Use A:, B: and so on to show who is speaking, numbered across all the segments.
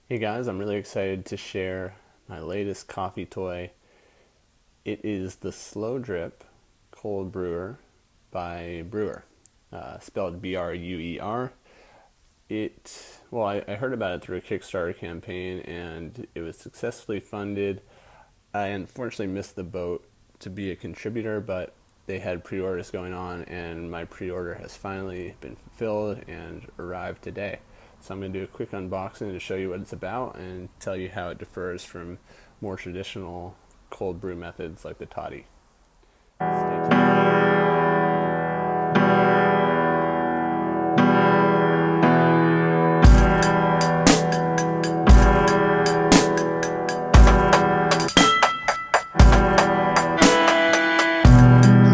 A: Hey guys, I'm really excited to share my latest coffee toy. It is the Slow Drip Cold Brewer by Bruer, spelled Bruer. I heard about it through a Kickstarter campaign and it was successfully funded. I unfortunately missed the boat to be a contributor, but they had pre-orders going on and my pre-order has finally been fulfilled and arrived today. So I'm going to do a quick unboxing to show you what it's about and tell you how it differs from more traditional cold brew methods like the toddy. Stay tuned.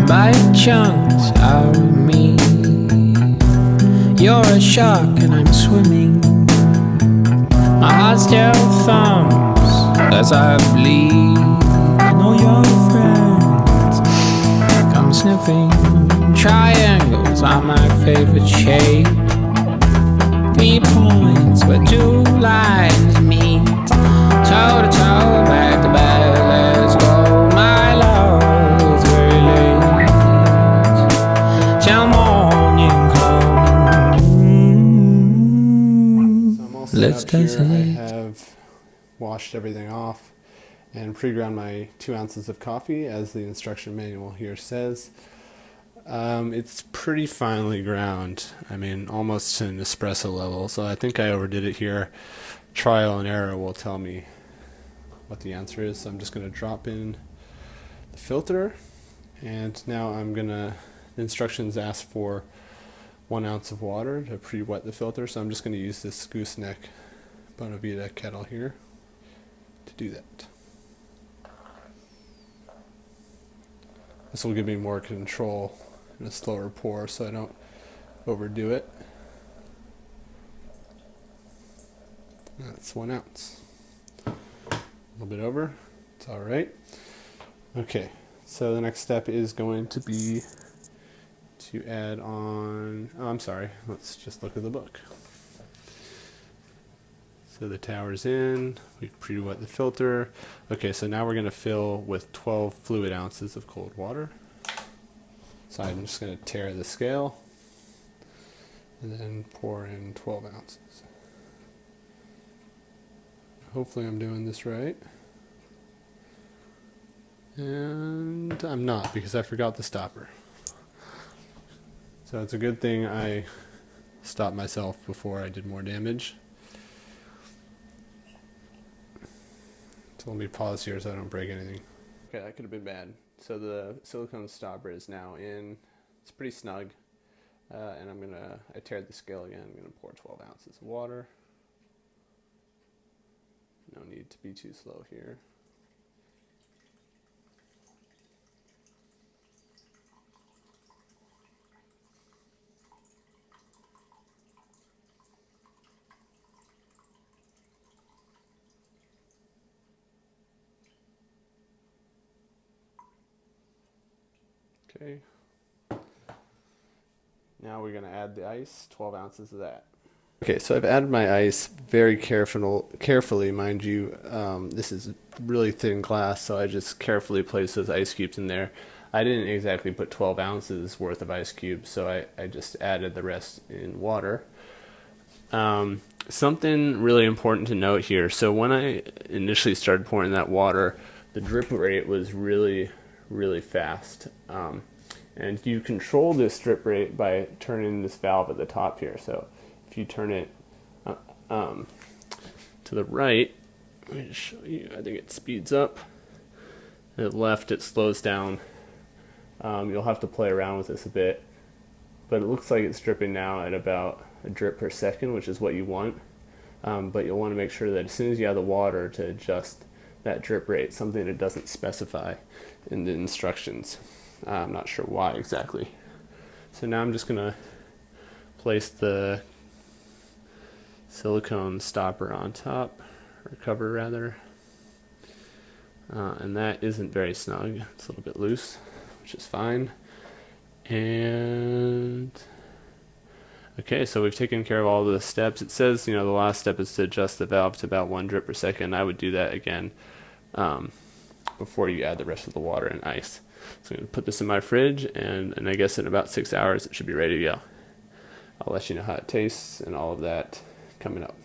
B: Bite chunks out of me. You're a shark and I'm swimming. My heart still thumps as I bleed. And all your friends come sniffing. Triangles are my favorite shape. 3 points where 2 lines meet. Toe to toe, back to back, let's go. My love, it's very late till morning comes.
A: So I'm all set up here. I have washed everything off and pre-ground my 2 ounces of coffee as the instruction manual here says. It's pretty finely ground. I mean, almost to an espresso level. So I think I overdid it here. Trial and error will tell me what the answer is. So I'm just going to drop in the filter. And now the instructions ask for 1 ounce of water to pre-wet the filter. So I'm just going to use this gooseneck Bonavita kettle here to do that. This will give me more control and a slower pour so I don't overdo it. That's 1 ounce. A little bit over, it's alright. Okay, so the next step is going to be to add on, let's just look at the book. So the tower's in, we pre-wet the filter. Okay, so now we're going to fill with 12 fluid ounces of cold water. So I'm just going to tear the scale and then pour in 12 ounces. Hopefully I'm doing this right. And I'm not, because I forgot the stopper. So it's a good thing I stopped myself before I did more damage. So let me pause here so I don't break anything. Okay, that could have been bad. So the silicone stopper is now in. It's pretty snug. And I teared the scale again. I'm gonna pour 12 ounces of water. No need to be too slow here. Okay. Now we're going to add the ice, 12 ounces of that. Okay, so I've added my ice very carefully, mind you. This is really thin glass, so I just carefully placed those ice cubes in there. I didn't exactly put 12 ounces worth of ice cubes, so I just added the rest in water. Something really important to note here. So when I initially started pouring that water, the drip rate was really fast. And you control this drip rate by turning this valve at the top here. So if you turn it to the right, let me just show you, I think it speeds up. At the left, it slows down. You'll have to play around with this a bit, but it looks like it's dripping now at about a drip per second, which is what you want. But you'll want to make sure that as soon as you add the water to adjust that drip rate, something it doesn't specify in the instructions. I'm not sure why exactly. So now I'm just going to place the silicone stopper on top, or cover rather. And that isn't very snug. It's a little bit loose, which is fine. And Okay, so we've taken care of all of the steps. It says, the last step is to adjust the valve to about 1 drip per second. I would do that again before you add the rest of the water and ice. So I'm going to put this in my fridge, and I guess in about 6 hours it should be ready to go. I'll let you know how it tastes and all of that coming up.